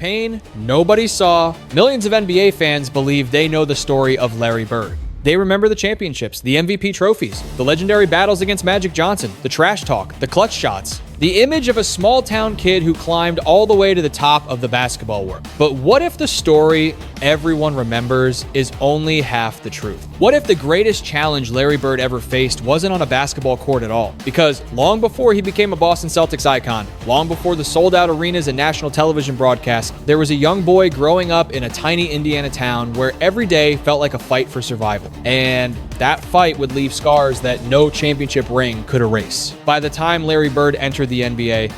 pain nobody saw, millions of NBA fans believe they know the story of Larry Bird. They remember the championships, the MVP trophies, the legendary battles against Magic Johnson, the trash talk, the clutch shots, the image of a small-town kid who climbed all the way to the top of the basketball world. But what if the story everyone remembers is only half the truth? What if the greatest challenge Larry Bird ever faced wasn't on a basketball court at all? Because long before he became a Boston Celtics icon, long before the sold-out arenas and national television broadcasts, there was a young boy growing up in a tiny Indiana town where every day felt like a fight for survival. And that fight would leave scars that no championship ring could erase. By the time Larry Bird entered the NBA,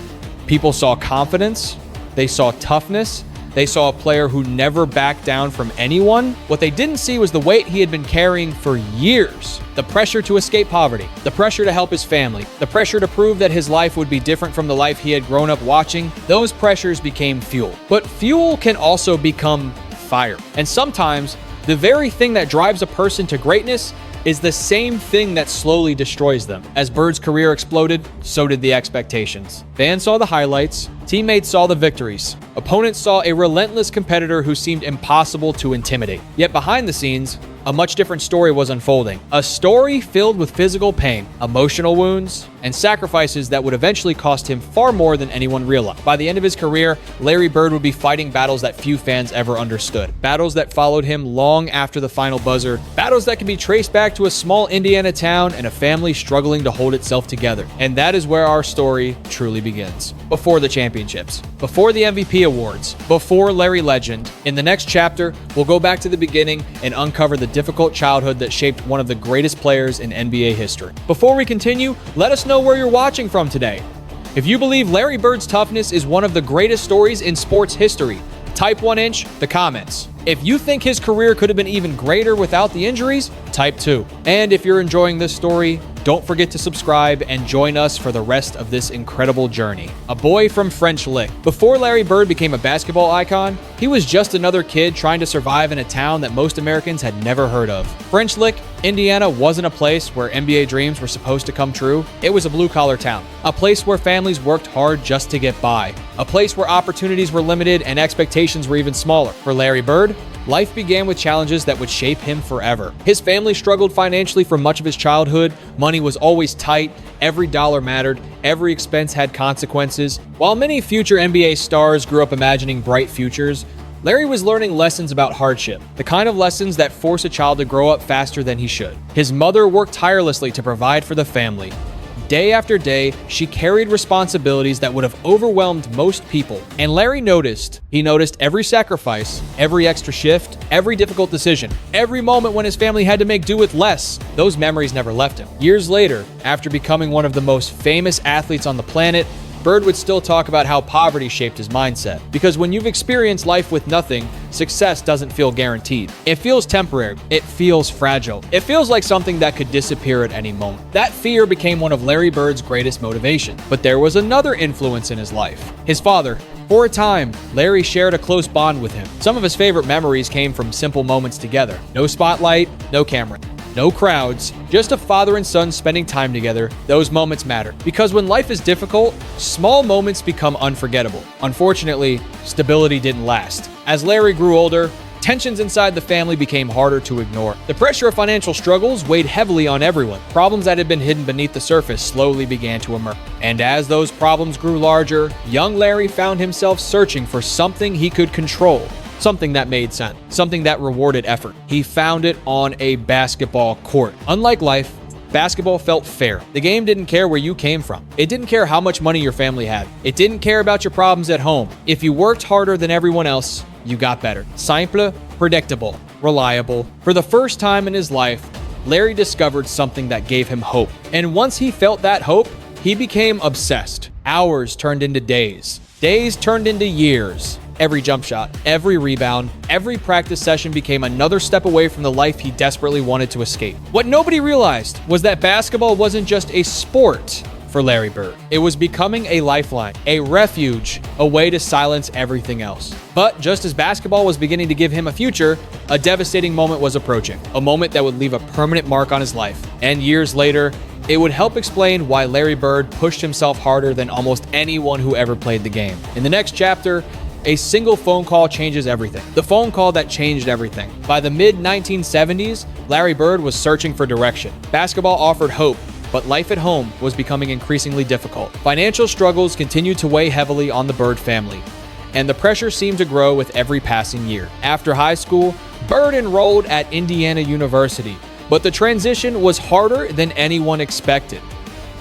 people saw confidence, they saw toughness, they saw a player who never backed down from anyone. What they didn't see was the weight he had been carrying for years. The pressure to escape poverty, the pressure to help his family, the pressure to prove that his life would be different from the life he had grown up watching. Those pressures became fuel. But fuel can also become fire. And sometimes the very thing that drives a person to greatness is the same thing that slowly destroys them. As Bird's career exploded, so did the expectations. Fans saw the highlights, teammates saw the victories, opponents saw a relentless competitor who seemed impossible to intimidate. Yet behind the scenes, a much different story was unfolding. A story filled with physical pain, emotional wounds, and sacrifices that would eventually cost him far more than anyone realized. By the end of his career, Larry Bird would be fighting battles that few fans ever understood. Battles that followed him long after the final buzzer. Battles that can be traced back to a small Indiana town and a family struggling to hold itself together. And that is where our story truly begins. Before the championships, before the MVP awards, before Larry Legend. In the next chapter, we'll go back to the beginning and uncover the difficult childhood that shaped one of the greatest players in NBA history. Before we continue, let us know where you're watching from today. If you believe Larry Bird's toughness is one of the greatest stories in sports history, type 1" the comments. If you think his career could have been even greater without the injuries, type 2. And if you're enjoying this story, don't forget to subscribe and join us for the rest of this incredible journey. A boy from French Lick. Before Larry Bird became a basketball icon, he was just another kid trying to survive in a town that most Americans had never heard of. French Lick, Indiana wasn't a place where NBA dreams were supposed to come true. It was a blue-collar town. A place where families worked hard just to get by. A place where opportunities were limited and expectations were even smaller. For Larry Bird, life began with challenges that would shape him forever. His family struggled financially for much of his childhood. Money was always tight. Every dollar mattered. Every expense had consequences. While many future NBA stars grew up imagining bright futures, Larry was learning lessons about hardship, the kind of lessons that force a child to grow up faster than he should. His mother worked tirelessly to provide for the family. Day after day, she carried responsibilities that would have overwhelmed most people. And Larry noticed. He noticed every sacrifice, every extra shift, every difficult decision, every moment when his family had to make do with less. Those memories never left him. Years later, after becoming one of the most famous athletes on the planet, Bird would still talk about how poverty shaped his mindset. Because when you've experienced life with nothing, success doesn't feel guaranteed. It feels temporary. It feels fragile. It feels like something that could disappear at any moment. That fear became one of Larry Bird's greatest motivations. But there was another influence in his life. His father. For a time, Larry shared a close bond with him. Some of his favorite memories came from simple moments together. No spotlight, no camera. No crowds, just a father and son spending time together. Those moments matter. Because when life is difficult, small moments become unforgettable. Unfortunately, stability didn't last. As Larry grew older, tensions inside the family became harder to ignore. The pressure of financial struggles weighed heavily on everyone. Problems that had been hidden beneath the surface slowly began to emerge. And as those problems grew larger, young Larry found himself searching for something he could control. Something that made sense. Something that rewarded effort. He found it on a basketball court. Unlike life, basketball felt fair. The game didn't care where you came from. It didn't care how much money your family had. It didn't care about your problems at home. If you worked harder than everyone else, you got better. Simple, predictable, reliable. For the first time in his life, Larry discovered something that gave him hope. And once he felt that hope, he became obsessed. Hours turned into days. Days turned into years. Every jump shot, every rebound, every practice session became another step away from the life he desperately wanted to escape. What nobody realized was that basketball wasn't just a sport for Larry Bird. It was becoming a lifeline, a refuge, a way to silence everything else. But just as basketball was beginning to give him a future, a devastating moment was approaching. A moment that would leave a permanent mark on his life. And years later, it would help explain why Larry Bird pushed himself harder than almost anyone who ever played the game. In the next chapter, A single phone call changes everything. The phone call that changed everything. By the mid-1970s, Larry Bird was searching for direction. Basketball offered hope, but life at home was becoming increasingly difficult. Financial struggles continued to weigh heavily on the Bird family, and the pressure seemed to grow with every passing year. After high school, Bird enrolled at Indiana University, but the transition was harder than anyone expected.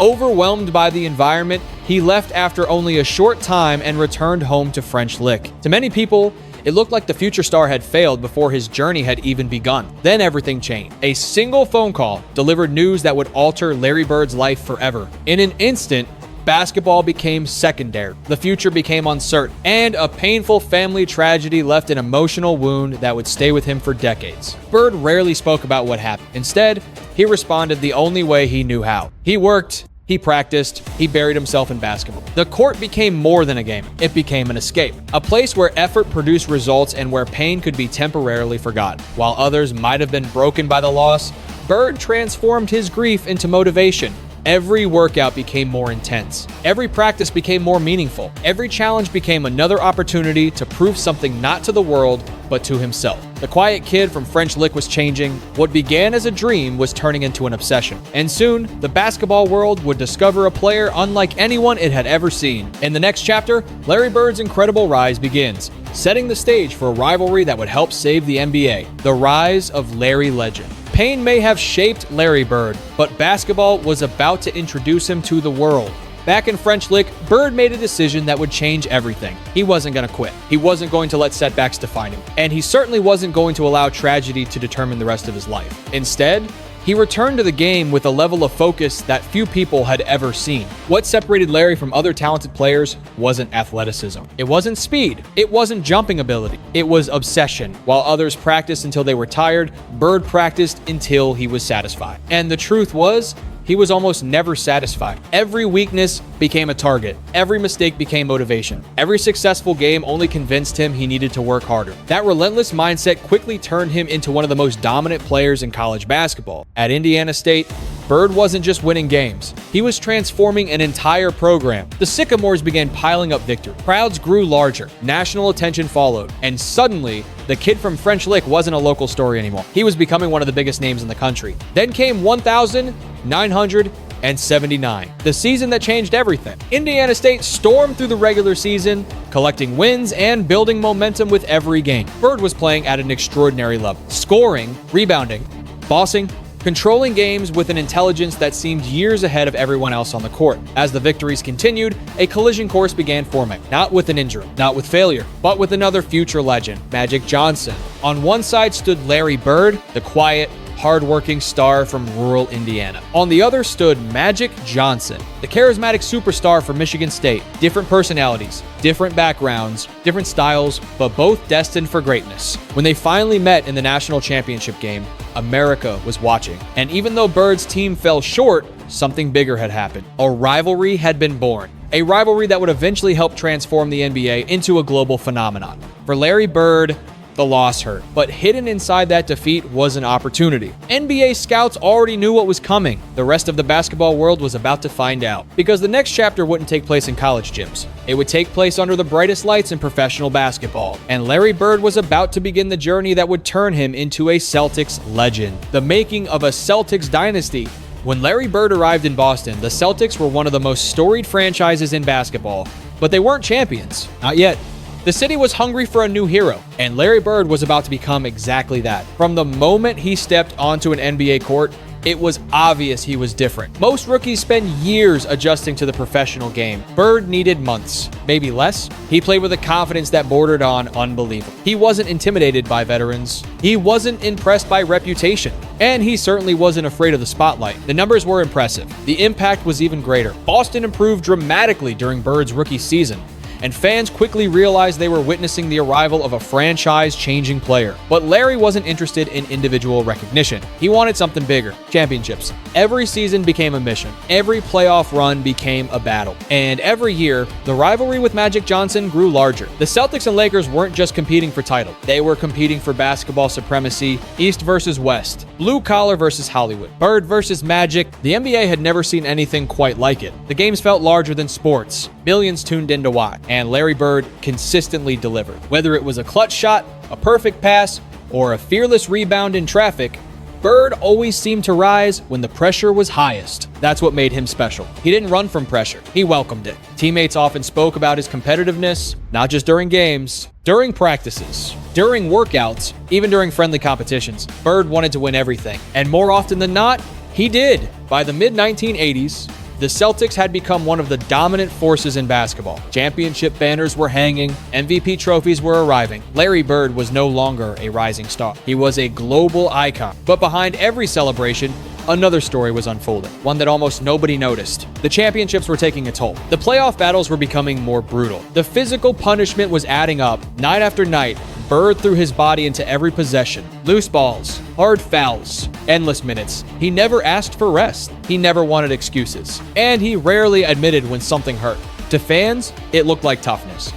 Overwhelmed by the environment, he left after only a short time and returned home to French Lick. To many people, it looked like the future star had failed before his journey had even begun. Then everything changed. A single phone call delivered news that would alter Larry Bird's life forever. In an instant, basketball became secondary. The future became uncertain, and a painful family tragedy left an emotional wound that would stay with him for decades. Bird rarely spoke about what happened. Instead, he responded the only way he knew how. He worked, he practiced, he buried himself in basketball. The court became more than a game. It became an escape. A place where effort produced results and where pain could be temporarily forgotten. While others might have been broken by the loss, Bird transformed his grief into motivation. Every workout became more intense. Every practice became more meaningful. Every challenge became another opportunity to prove something not to the world, but to himself. The quiet kid from French Lick was changing. What began as a dream was turning into an obsession. And soon, the basketball world would discover a player unlike anyone it had ever seen. In the next chapter, Larry Bird's incredible rise begins, setting the stage for a rivalry that would help save the NBA. The rise of Larry Legend. Pain may have shaped Larry Bird, but basketball was about to introduce him to the world. Back in French Lick, Bird made a decision that would change everything. He wasn't going to quit. He wasn't going to let setbacks define him. And he certainly wasn't going to allow tragedy to determine the rest of his life. Instead, he returned to the game with a level of focus that few people had ever seen. What separated Larry from other talented players wasn't athleticism. It wasn't speed. It wasn't jumping ability. It was obsession. While others practiced until they were tired, Bird practiced until he was satisfied. And the truth was, he was almost never satisfied. Every weakness became a target. Every mistake became motivation. Every successful game only convinced him he needed to work harder. That relentless mindset quickly turned him into one of the most dominant players in college basketball. At Indiana State, Bird wasn't just winning games. He was transforming an entire program. The Sycamores began piling up victory. Crowds grew larger. National attention followed. And suddenly, the kid from French Lick wasn't a local story anymore. He was becoming one of the biggest names in the country. Then came 1,979, the season that changed everything. Indiana State stormed through the regular season, collecting wins and building momentum with every game. Bird was playing at an extraordinary level, scoring, rebounding, bossing, controlling games with an intelligence that seemed years ahead of everyone else on the court. As the victories continued, a collision course began forming, not with an injury, not with failure, but with another future legend, Magic Johnson. On one side stood Larry Bird, the quiet, hard-working star from rural Indiana. On the other stood Magic Johnson, the charismatic superstar from Michigan State. Different personalities, different backgrounds, different styles, but both destined for greatness. When they finally met in the national championship game, America was watching. And even though Bird's team fell short, something bigger had happened. A rivalry had been born. A rivalry that would eventually help transform the NBA into a global phenomenon. For Larry Bird, the loss hurt, but hidden inside that defeat was an opportunity. NBA scouts already knew what was coming. The rest of the basketball world was about to find out, because the next chapter wouldn't take place in college gyms. It would take place under the brightest lights in professional basketball, and Larry Bird was about to begin the journey that would turn him into a Celtics legend, the making of a Celtics dynasty. When Larry Bird arrived in Boston, the Celtics were one of the most storied franchises in basketball, but they weren't champions. Not yet. The city was hungry for a new hero, and Larry Bird was about to become exactly that. From the moment he stepped onto an NBA court, it was obvious he was different. Most rookies spend years adjusting to the professional game. Bird needed months, maybe less. He played with a confidence that bordered on unbelievable. He wasn't intimidated by veterans. He wasn't impressed by reputation. And he certainly wasn't afraid of the spotlight. The numbers were impressive. The impact was even greater. Boston improved dramatically during Bird's rookie season, and fans quickly realized they were witnessing the arrival of a franchise-changing player. But Larry wasn't interested in individual recognition. He wanted something bigger: championships. Every season became a mission. Every playoff run became a battle. And every year, the rivalry with Magic Johnson grew larger. The Celtics and Lakers weren't just competing for title. They were competing for basketball supremacy, East versus West, blue collar versus Hollywood, Bird versus Magic. The NBA had never seen anything quite like it. The games felt larger than sports. Millions tuned in to watch. and Larry Bird consistently delivered. Whether it was a clutch shot, a perfect pass, or a fearless rebound in traffic, Bird always seemed to rise when the pressure was highest. That's what made him special. He didn't run from pressure, he welcomed it. Teammates often spoke about his competitiveness, not just during games, during practices, during workouts, even during friendly competitions. Bird wanted to win everything, and more often than not, he did. By the mid-1980s, the Celtics had become one of the dominant forces in basketball. Championship banners were hanging, MVP trophies were arriving. Larry Bird was no longer a rising star. He was a global icon. But behind every celebration, another story was unfolding, one that almost nobody noticed. The championships were taking a toll. The playoff battles were becoming more brutal. The physical punishment was adding up. Night after night, Bird threw his body into every possession. Loose balls, hard fouls, endless minutes. He never asked for rest. He never wanted excuses. And he rarely admitted when something hurt. To fans, it looked like toughness.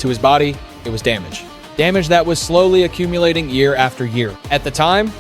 To his body, it was damage. Damage that was slowly accumulating year after year. At the time,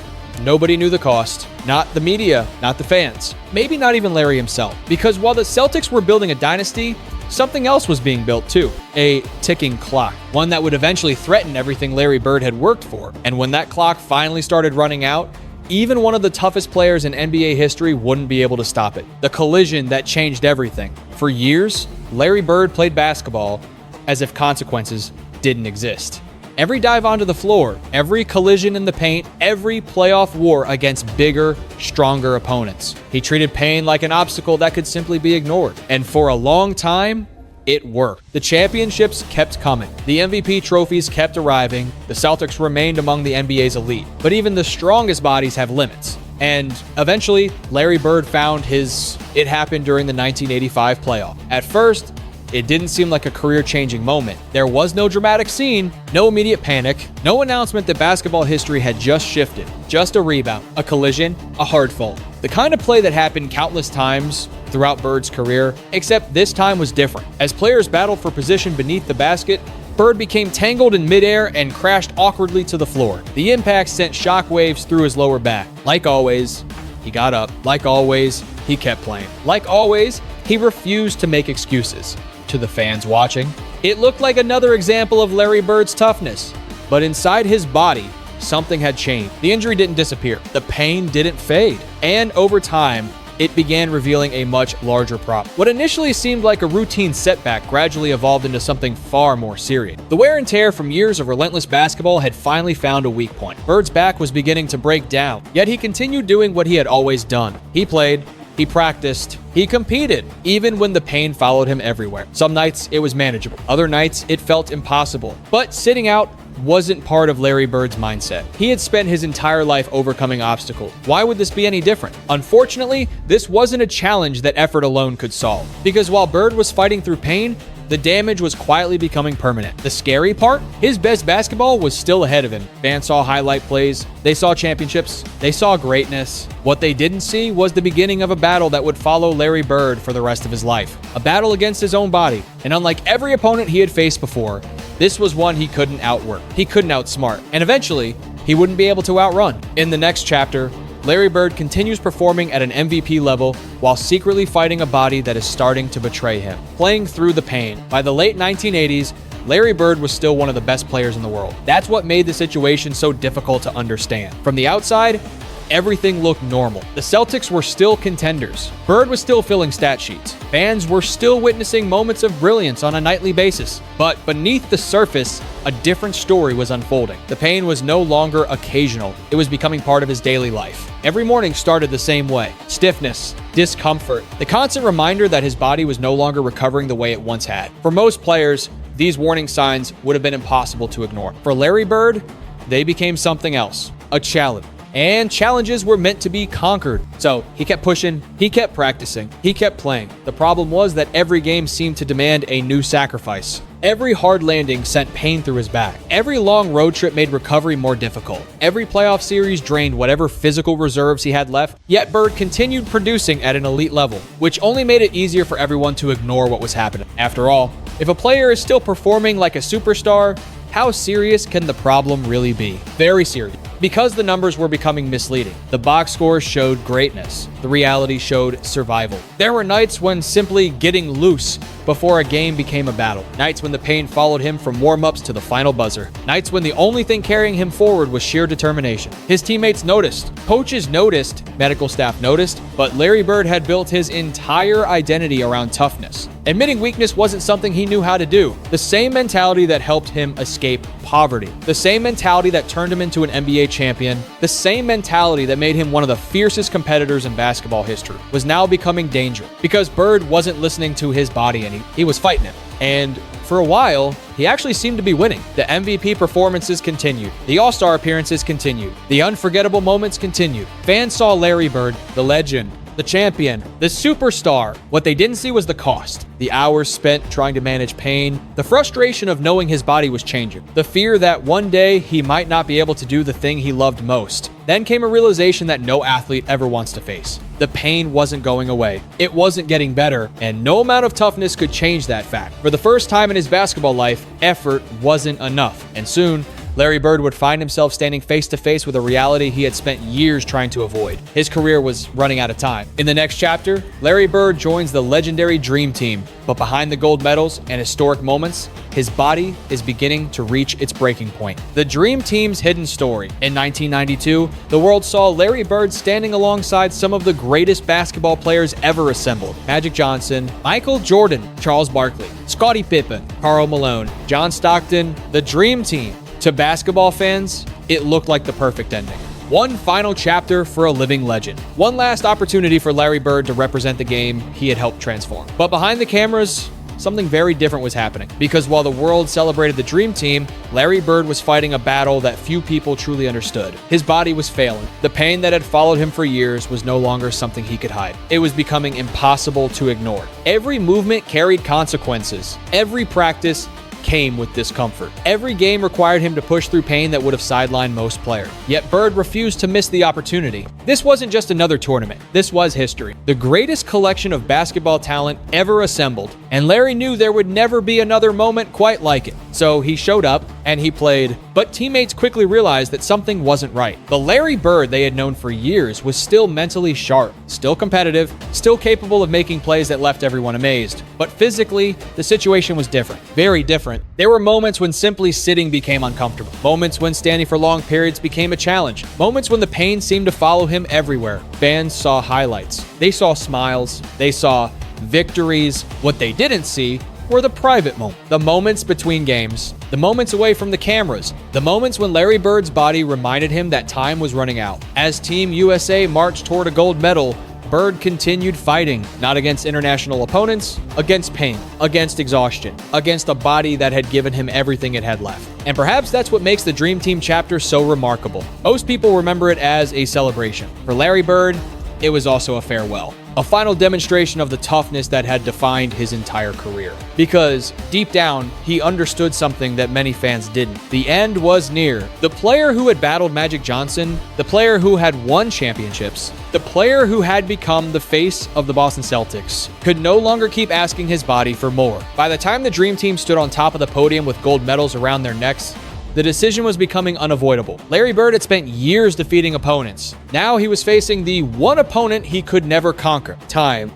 nobody knew the cost. Not the media, not the fans. Maybe not even Larry himself. Because while the Celtics were building a dynasty, something else was being built too. A ticking clock. One that would eventually threaten everything Larry Bird had worked for. And when that clock finally started running out, even one of the toughest players in NBA history wouldn't be able to stop it. The collision that changed everything. For years, Larry Bird played basketball as if consequences didn't exist. Every dive onto the floor, every collision in the paint, every playoff war against bigger, stronger opponents. He treated pain like an obstacle that could simply be ignored. And for a long time, it worked. The championships kept coming. The MVP trophies kept arriving. The Celtics remained among the NBA's elite. But even the strongest bodies have limits. And eventually, Larry Bird found his it happened during the 1985 playoff. At first, it didn't seem like a career-changing moment. There was no dramatic scene, no immediate panic, no announcement that basketball history had just shifted. Just a rebound, a collision, a hard fall. The kind of play that happened countless times throughout Bird's career, except this time was different. As players battled for position beneath the basket, Bird became tangled in midair and crashed awkwardly to the floor. The impact sent shockwaves through his lower back. Like always, he got up. Like always, he kept playing. Like always, he refused to make excuses. To the fans watching, it looked like another example of Larry Bird's toughness. But inside his body, something had changed. The injury didn't disappear. The pain didn't fade. And over time, it began revealing a much larger problem. What initially seemed like a routine setback gradually evolved into something far more serious. The wear and tear from years of relentless basketball had finally found a weak point. Bird's back was beginning to break down, yet he continued doing what he had always done. He played, he practiced, he competed, even when the pain followed him everywhere. Some nights it was manageable. Other nights it felt impossible. But sitting out wasn't part of Larry Bird's mindset. He had spent his entire life overcoming obstacles. Why would this be any different? Unfortunately, this wasn't a challenge that effort alone could solve. Because while Bird was fighting through pain, the damage was quietly becoming permanent. The scary part? His best basketball was still ahead of him. Fans saw highlight plays, they saw championships, they saw greatness. What they didn't see was the beginning of a battle that would follow Larry Bird for the rest of his life. A battle against his own body. And unlike every opponent he had faced before, this was one he couldn't outwork. He couldn't outsmart. And eventually, he wouldn't be able to outrun. In the next chapter, Larry Bird continues performing at an MVP level while secretly fighting a body that is starting to betray him, playing through the pain. By the late 1980s, Larry Bird was still one of the best players in the world. That's what made the situation so difficult to understand. From the outside, everything looked normal. The Celtics were still contenders. Bird was still filling stat sheets. Fans were still witnessing moments of brilliance on a nightly basis. But beneath the surface, a different story was unfolding. The pain was no longer occasional. It was becoming part of his daily life. Every morning started the same way. Stiffness, discomfort, the constant reminder that his body was no longer recovering the way it once had. For most players, these warning signs would have been impossible to ignore. For Larry Bird, they became something else, a challenge. And challenges were meant to be conquered. So he kept pushing, he kept practicing, he kept playing. The problem was that every game seemed to demand a new sacrifice. Every hard landing sent pain through his back. Every long road trip made recovery more difficult. Every playoff series drained whatever physical reserves he had left. Yet Bird continued producing at an elite level, which only made it easier for everyone to ignore what was happening. After all, if a player is still performing like a superstar, how serious can the problem really be? Very serious. Because the numbers were becoming misleading. The box scores showed greatness. the reality showed survival. There were nights when simply getting loose before a game became a battle. Nights when the pain followed him from warm-ups to the final buzzer. Nights when the only thing carrying him forward was sheer determination. His teammates noticed. Coaches noticed. Medical staff noticed. But Larry Bird had built his entire identity around toughness. Admitting weakness wasn't something he knew how to do. The same mentality that helped him escape poverty. The same mentality that turned him into an NBA champion. The same mentality that made him one of the fiercest competitors in basketball history was now becoming dangerous because Bird wasn't listening to his body and he was fighting it. And for a while, he actually seemed to be winning. The MVP performances continued. The All-Star appearances continued. The unforgettable moments continued. Fans saw Larry Bird, the legend, the champion, the superstar. What they didn't see was the cost. The hours spent trying to manage pain, the frustration of knowing his body was changing, the fear that one day he might not be able to do the thing he loved most. Then came a realization that no athlete ever wants to face. The pain wasn't going away. It wasn't getting better, and no amount of toughness could change that fact. For the first time in his basketball life, effort wasn't enough, and soon, Larry Bird would find himself standing face to face with a reality he had spent years trying to avoid. His career was running out of time. In the next chapter, Larry Bird joins the legendary Dream Team, but behind the gold medals and historic moments, his body is beginning to reach its breaking point. The Dream Team's hidden story. In 1992, the world saw Larry Bird standing alongside some of the greatest basketball players ever assembled. Magic Johnson, Michael Jordan, Charles Barkley, Scottie Pippen, Karl Malone, John Stockton, the Dream Team. To basketball fans, it looked like the perfect ending. One final chapter for a living legend. One last opportunity for Larry Bird to represent the game he had helped transform. But behind the cameras, something very different was happening. Because while the world celebrated the Dream Team, Larry Bird was fighting a battle that few people truly understood. His body was failing. The pain that had followed him for years was no longer something he could hide. It was becoming impossible to ignore. Every movement carried consequences. Every practice came with discomfort. Every game required him to push through pain that would have sidelined most players. Yet Bird refused to miss the opportunity. This wasn't just another tournament. This was history. The greatest collection of basketball talent ever assembled. And Larry knew there would never be another moment quite like it. So he showed up and he played, but teammates quickly realized that something wasn't right. The Larry Bird they had known for years was still mentally sharp, still competitive, still capable of making plays that left everyone amazed. But physically, the situation was different. Very different. There were moments when simply sitting became uncomfortable. Moments when standing for long periods became a challenge. Moments when the pain seemed to follow him everywhere. Fans saw highlights. They saw smiles. They saw victories. What they didn't see were the private moments. The moments between games. The moments away from the cameras. The moments when Larry Bird's body reminded him that time was running out. As Team USA marched toward a gold medal, Bird continued fighting, not against international opponents, against pain, against exhaustion, against a body that had given him everything it had left. And perhaps that's what makes the Dream Team chapter so remarkable. Most people remember it as a celebration. For Larry Bird, it was also a farewell. A final demonstration of the toughness that had defined his entire career. Because deep down, he understood something that many fans didn't. The end was near. The player who had battled Magic Johnson, the player who had won championships, the player who had become the face of the Boston Celtics, could no longer keep asking his body for more. By the time the Dream Team stood on top of the podium with gold medals around their necks, the decision was becoming unavoidable. Larry Bird had spent years defeating opponents. Now he was facing the one opponent he could never conquer, time.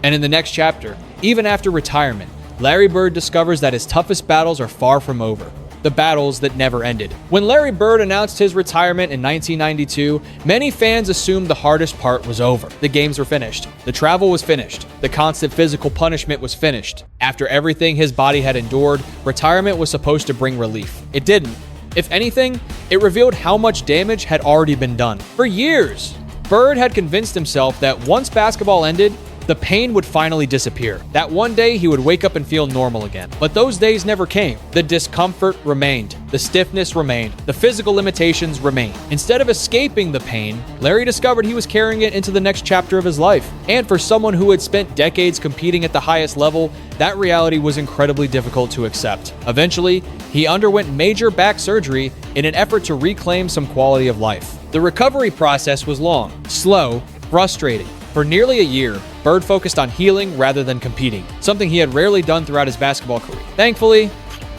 And in the next chapter, even after retirement, Larry Bird discovers that his toughest battles are far from over. The battles that never ended. When Larry Bird announced his retirement in 1992, many fans assumed the hardest part was over. The games were finished. The travel was finished. The constant physical punishment was finished. After everything his body had endured, retirement was supposed to bring relief. It didn't. If anything, it revealed how much damage had already been done. For years, Bird had convinced himself that once basketball ended, the pain would finally disappear. That one day he would wake up and feel normal again. But those days never came. The discomfort remained. The stiffness remained. The physical limitations remained. Instead of escaping the pain, Larry discovered he was carrying it into the next chapter of his life. And for someone who had spent decades competing at the highest level, that reality was incredibly difficult to accept. Eventually, he underwent major back surgery in an effort to reclaim some quality of life. The recovery process was long, slow, frustrating. For nearly a year, Bird focused on healing rather than competing, something he had rarely done throughout his basketball career. Thankfully,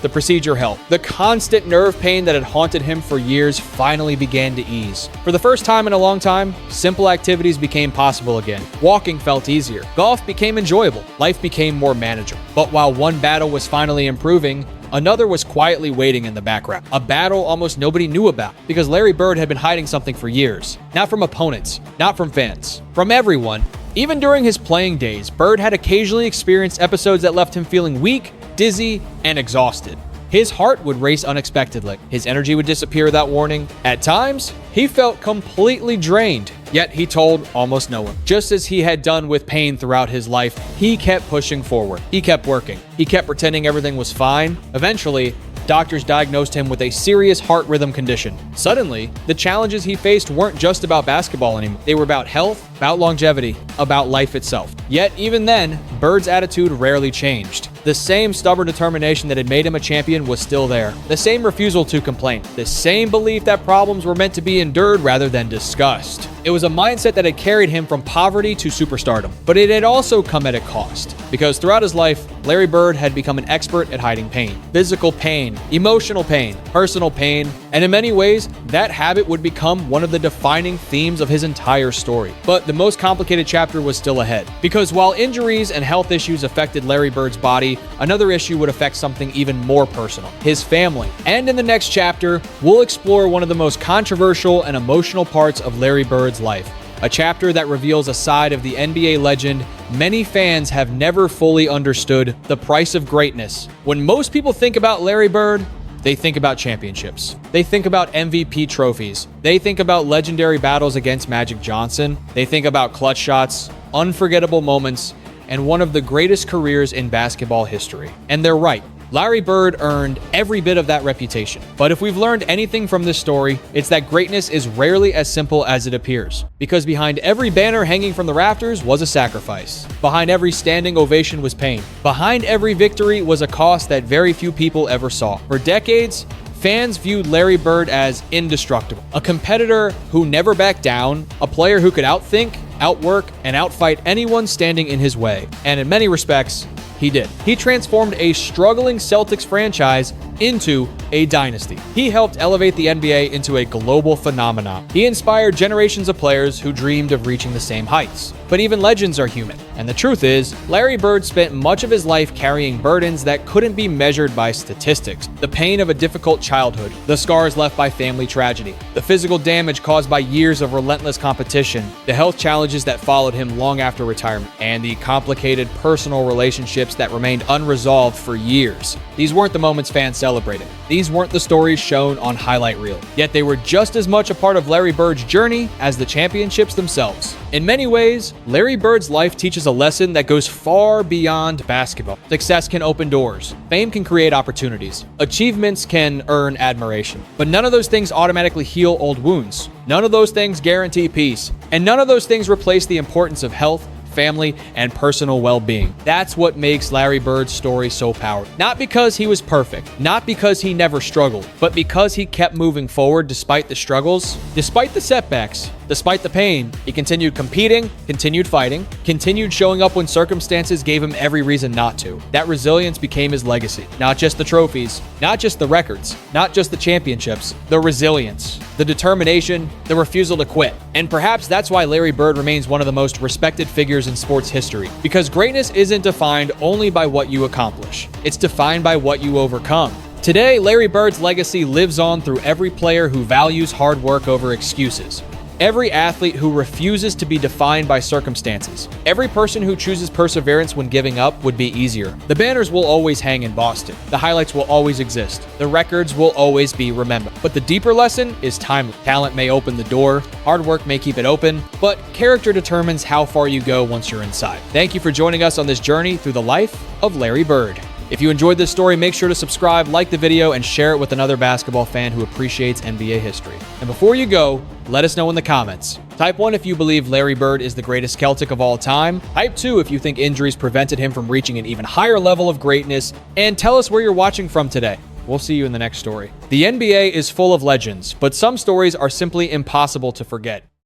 The procedure helped. The constant nerve pain that had haunted him for years finally began to ease. For the first time in a long time, simple activities became possible again. Walking felt easier. Golf became enjoyable. Life became more manageable. But while one battle was finally improving, another was quietly waiting in the background. A battle almost nobody knew about because Larry Bird had been hiding something for years. Not from opponents, not from fans, from everyone. Even during his playing days, Bird had occasionally experienced episodes that left him feeling weak, dizzy, and exhausted. His heart would race unexpectedly. His energy would disappear without warning. At times, he felt completely drained, yet he told almost no one. Just as he had done with pain throughout his life, he kept pushing forward. He kept working. He kept pretending everything was fine. Eventually, doctors diagnosed him with a serious heart rhythm condition. Suddenly, the challenges he faced weren't just about basketball anymore. They were about health, about longevity, about life itself. Yet, even then, Bird's attitude rarely changed. The same stubborn determination that had made him a champion was still there. The same refusal to complain. The same belief that problems were meant to be endured rather than discussed. It was a mindset that had carried him from poverty to superstardom. But it had also come at a cost. Because throughout his life, Larry Bird had become an expert at hiding pain. Physical pain, emotional pain, personal pain, and in many ways, that habit would become one of the defining themes of his entire story. But the most complicated chapter was still ahead. Because while injuries and health issues affected Larry Bird's body, another issue would affect something even more personal: his family. And in the next chapter, we'll explore one of the most controversial and emotional parts of Larry Bird's life. A chapter that reveals a side of the NBA legend many fans have never fully understood: the price of greatness. When most people think about Larry Bird, they think about championships. They think about MVP trophies. They think about legendary battles against Magic Johnson. They think about clutch shots, unforgettable moments, and one of the greatest careers in basketball history. And they're right. Larry Bird earned every bit of that reputation. But if we've learned anything from this story, it's that greatness is rarely as simple as it appears. Because behind every banner hanging from the rafters was a sacrifice. Behind every standing ovation was pain. Behind every victory was a cost that very few people ever saw. For decades, fans viewed Larry Bird as indestructible. A competitor who never backed down, a player who could outthink, outwork, and outfight anyone standing in his way. And in many respects, he did. He transformed a struggling Celtics franchise into a dynasty. He helped elevate the NBA into a global phenomenon. He inspired generations of players who dreamed of reaching the same heights. But even legends are human. And the truth is, Larry Bird spent much of his life carrying burdens that couldn't be measured by statistics. The pain of a difficult childhood, the scars left by family tragedy, the physical damage caused by years of relentless competition, the health challenges that followed him long after retirement, and the complicated personal relationships that remained unresolved for years. These weren't the moments fans celebrated. These weren't the stories shown on highlight reel. Yet they were just as much a part of Larry Bird's journey as the championships themselves. In many ways, Larry Bird's life teaches a lesson that goes far beyond basketball. Success can open doors. Fame can create opportunities. Achievements can earn admiration. But none of those things automatically heal old wounds. None of those things guarantee peace. And none of those things replace the importance of health, family, and personal well-being. That's what makes Larry Bird's story so powerful. Not because he was perfect, not because he never struggled, but because he kept moving forward despite the struggles, despite the setbacks, despite the pain. He continued competing, continued fighting, continued showing up when circumstances gave him every reason not to. That resilience became his legacy. Not just the trophies, not just the records, not just the championships, the resilience, the determination, the refusal to quit. And perhaps that's why Larry Bird remains one of the most respected figures in sports history. Because greatness isn't defined only by what you accomplish. It's defined by what you overcome. Today, Larry Bird's legacy lives on through every player who values hard work over excuses. Every athlete who refuses to be defined by circumstances. Every person who chooses perseverance when giving up would be easier. The banners will always hang in Boston. The highlights will always exist. The records will always be remembered. But the deeper lesson is timeless. Talent may open the door, hard work may keep it open, but character determines how far you go once you're inside. Thank you for joining us on this journey through the life of Larry Bird. If you enjoyed this story, make sure to subscribe, like the video, and share it with another basketball fan who appreciates NBA history. And before you go, let us know in the comments. Type 1 if you believe Larry Bird is the greatest Celtic of all time. Type 2 if you think injuries prevented him from reaching an even higher level of greatness. And tell us where you're watching from today. We'll see you in the next story. The NBA is full of legends, but some stories are simply impossible to forget.